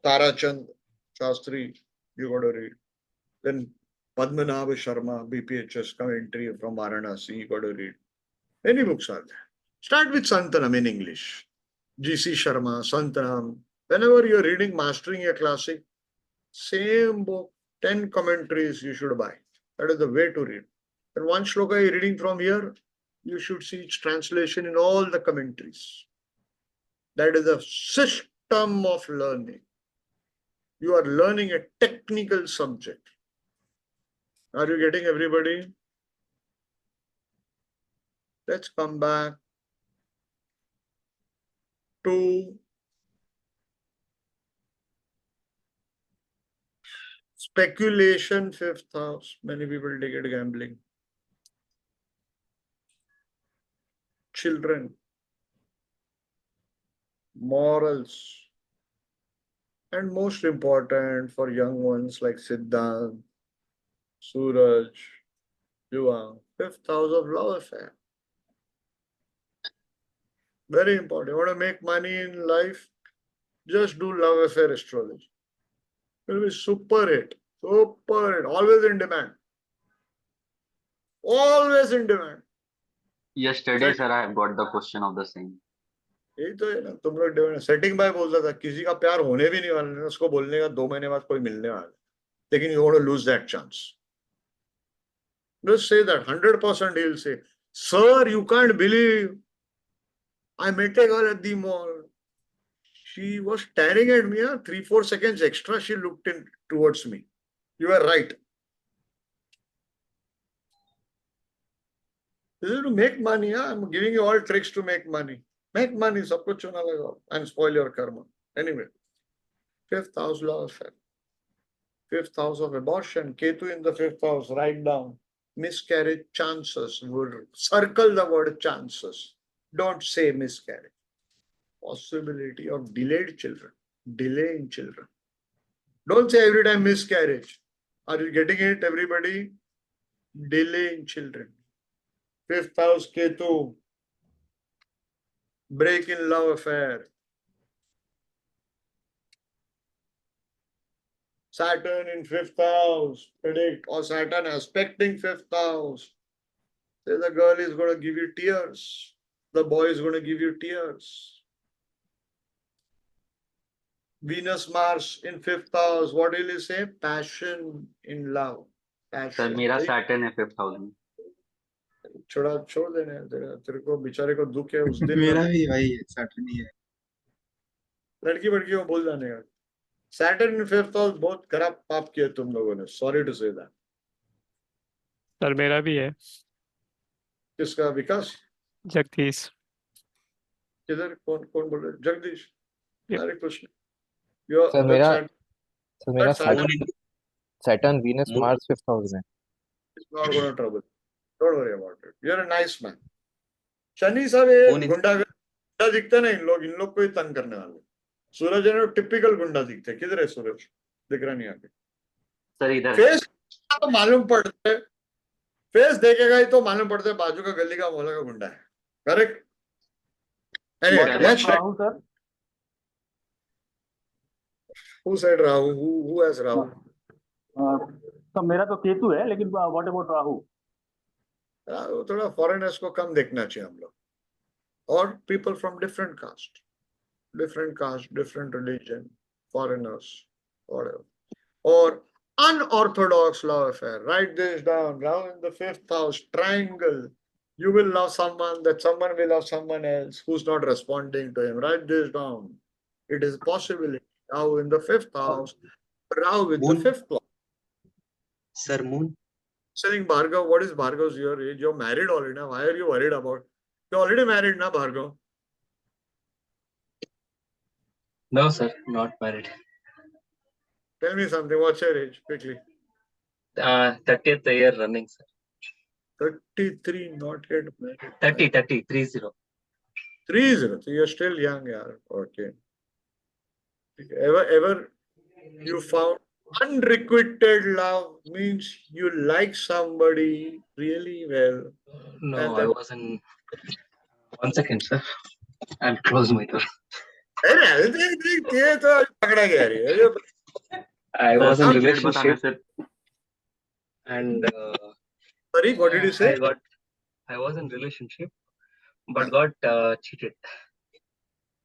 Tarachand Shastri, you got to read. Then Padmanabh Sharma, BPHS commentary from Varanasi, you got to read. Many books are there. Start with Santanam in English. G.C. Sharma, Santanam. Whenever you're reading, mastering a classic, same book, 10 commentaries you should buy. That is the way to read. And one shloka you're reading from here, you should see its translation in all the commentaries. That is a system of learning. You are learning a technical subject. Are you getting everybody? Let's come back to speculation, fifth house. Many people take it gambling. Children, morals, and most important for young ones like Siddhant, Suraj, Yuva, 5th house of love affair. Very important. You want to make money in life? Just do love affair astrology. It will be super hit. Super hit. Always in demand. Always in demand. Yesterday, sir, I have got the question of the same. यही तो है ना, तुम लोग demand setting bye बोलता था किसी का प्यार होने भी नहीं वाला है, उसको बोलने का 2 महीने बाद कोई मिलने वाला है, लेकिन you want to lose that chance. Just say that 100% he'll say, sir, you can't believe I met a girl at the mall. She was staring at me, 3-4 seconds extra. She looked in towards me. You are right. This is to make money. I'm giving you all tricks to make money. Make money, सब कुछ चुना लगाओ and spoil your karma. Anyway, 5th house law affair. 5th house of abortion. Ketu in the 5th house. Write down miscarriage chances. Circle the word chances. Don't say miscarriage. Possibility of delayed children. Delay in children. Don't say every time miscarriage. Are you getting it, everybody? Delay in children. 5th house Ketu. Break in love affair. Saturn in 5th house. Predict. Or Saturn aspecting 5th house. Say the girl is going to give you tears. The boy is going to give you tears. Venus Mars in 5th house. What will you say? Passion in love. Sir, Passion. मेरा Saturn है 5th house में. छोड़ देने तेरे को बेचारे को दुख है उस दिन मेरा भी भाई सैटर्न ही है. लड़की बड़की को भूल जाने का. Saturn in 5th house बहुत खराब पाप किया तुम लोगों ने. Sorry to say that. Sir मेरा भी है. किसका? विकास? जगदीश. किधर? कौन बोल रहे? जगदीश. Yep. हरे कृष्ण. सर मेरा Saturn Venus Mars 5th house में. It's not going to trouble. Don't worry about it. You're a nice man. Shani साहब ये गुंडा दिखते ना इन लोग को ही तंग करने वाले. सूरज है ना टिपिकल गुंडा दिखते हैं. किधर है सूरज? दिख रहा नहीं आगे. सर इधर. फेस तो मालूम पड़ता है. फेस देखेगा ही तो मालूम पड़ता है बाजू का गली का मोहल्ला का गुंडा है. Correct? Anyway, next. Rahu, sir? Who said Rahu? Who has Rahu? तो मेरा तो केतु है, लेकिन व्हाट अबाउट राहु? राहु थोड़ा फॉरेनर्स को कम देखना चाहिए हम लोग. और people from different caste, different religion, foreigners, whatever. Or unorthodox love affair. Write this down. Rahu in the 5th house, triangle. You will love someone, that someone will love someone else who's not responding to him. Write this down. It is a possibility. Rahu in the 5th house, Rahu with the 5th house. Sir, moon. Saying Bhargav, what is Bhargav's your age? You're married already now. Why are you worried about? You're already married now, Bhargav. No, sir, not married. Tell me something. What's your age? Quickly. 30th year running, sir. 33, not yet married. 30. 30. So you're still young, yeah. Okay. Ever you found unrequited love means you like somebody really well? No, I wasn't. 1 second, sir. I'll close my door. I was in relationship and sorry, what did you say? I was in relationship but got cheated.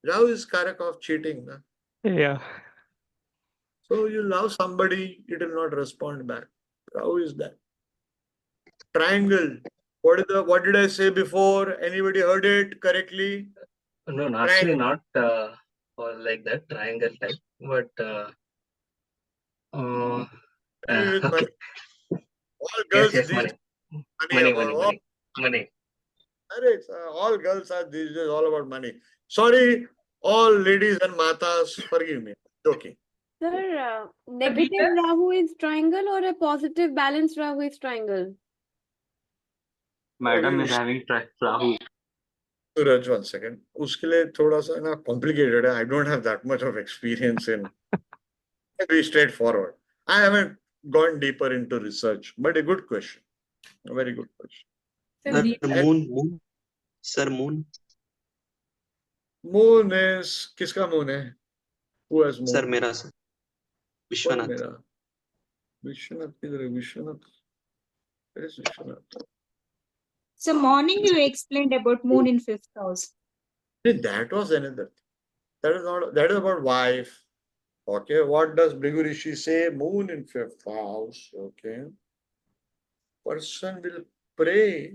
Rahu is Karak of cheating, na? Yeah. So you love somebody, it will not respond back. Rahu is that. Triangle. What did I say before? Anybody heard it correctly? No, actually not like that triangle type, but okay. All girls yes, money. All girls are these days all about money. Sorry, all ladies and matas, forgive me. Okay. Sir, negative Rahu is triangle or a positive balanced Rahu is triangle? Madam is having Rahu. Suraj, 1 second. Uske liye thoda sa na complicated hai. I don't have that much of experience in. Be straightforward. I haven't gone deeper into research, but a good question. A very good question. Sir, And moon. Sir, moon. moon is किसका moon है? Who has moon? Sir, मेरा sir. कौन Vishwanath. मेरा? विश्वनाथ किधर है? Vishwanath? Where is Vishwanath? So morning you explained about moon in 5th house. That was another. That is not. That is about wife. Okay. What does Bhrigu Rishi say? Moon in 5th house. Okay. Person will pray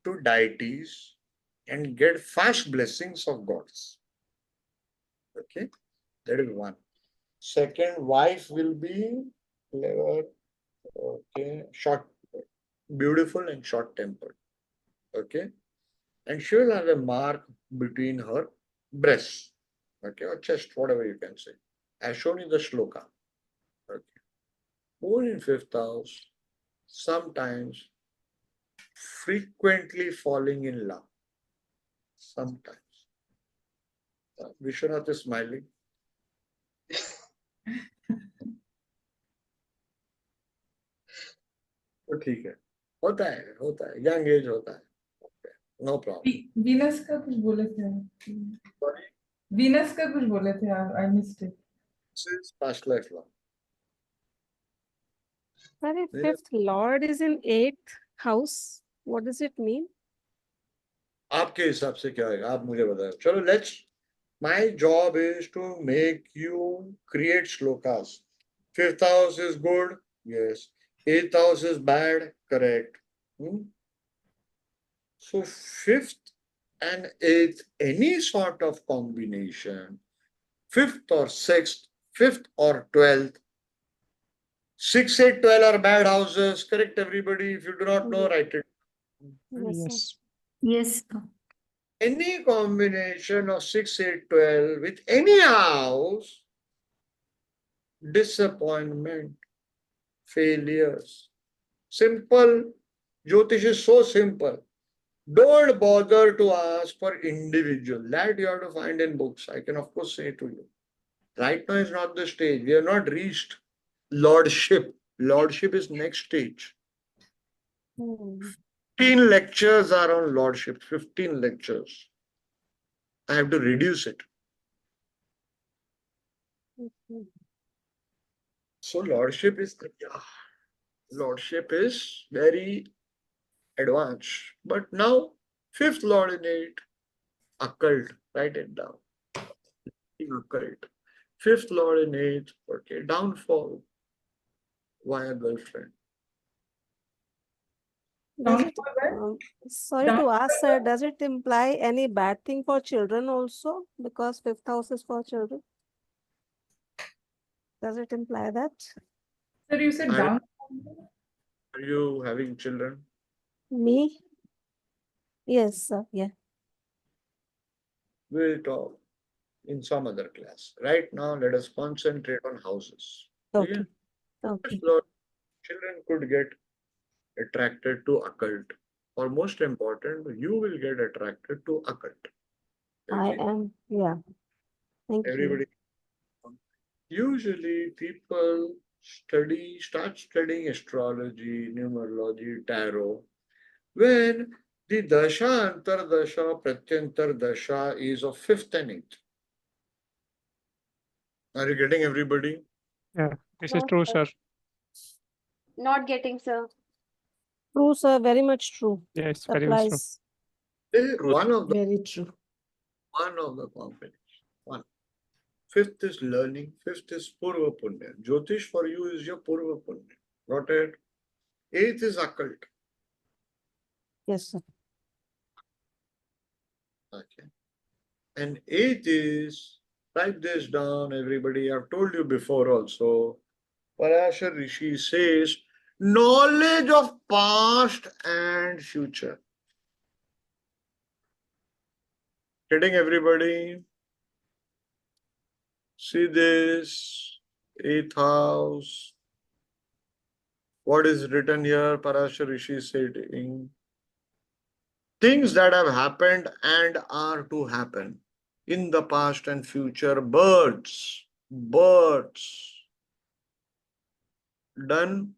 to deities and get fast blessings of gods. Okay. That is one. Second, wife will be clever. Okay. Short, beautiful and short tempered. Okay. And she will have a mark between her breasts. Okay. Or chest, whatever you can say. As shown in the shloka. Okay. Moon in 5th house, sometimes frequently falling in love. Sometimes. Vishwanath is smiling. तो ठीक है, होता है, young age होता है, no problem. Venus का कुछ बोले थे Sorry, वीनस का कुछ बोले थे I missed it. since past life law. Sir, if Yeah. 5th Lord is in 8th house, what does it mean? आपके हिसाब से क्या होगा? आप मुझे बताओ. चलो, let's. My job is to make you create shlokas. 5th house is good, yes. 8th house is bad, correct. So 5th and 8th, any sort of combination, 5th or 6th, 5th or 12th, 6, 8, 12 are bad houses, correct everybody? If you do not know, write it. Yes. Yes, sir. Any combination of 6, 8, 12 with any house, disappointment, failures. Simple. Jyotish is so simple. Don't bother to ask for individual. That you have to find in books. I can of course say to you. Right now is not the stage. We have not reached lordship. Lordship is next stage. 15 lectures are on lordship. 15 lectures. I have to reduce it. So lordship is very advanced. But now 5th lord in 8, occult. Write it down. Occult. 5th lord in 8, okay, downfall via girlfriend. Does it, sorry to ask, sir, does it imply any bad thing for children also? Because 5th house is for children. Does it imply that? Sir, you said Are, down. are you having children? Me? Yes, sir. Yeah. We'll talk in some other class. Right now, let us concentrate on houses. Okay. Okay. 5th lord, children could get attracted to occult. Or most important, you will get attracted to occult. I am. Yeah. Thank Everybody. Usually people start studying astrology, numerology, tarot, when the dasha, antardasha, pratyantar dasha is of 5th and 8th. Are you getting everybody? Yeah, this is No, true, sir. sir. Not getting, sir. True, sir. Very much true. Yes, very much true. Applies. This is one of the Very true. combinations. One. 5th is learning. 5th is Purva Punya. Jyotish for you is your Purva Punya. Got it? 8th is occult. Yes, sir. Okay. And 8th is, write this down, everybody. I've told you before also. Parasara Rishi says, knowledge of past and future. Getting everybody? See this, 8th house. What is written here? Parasara Rishi saying, things that have happened and are to happen in the past and future. Birds. Done.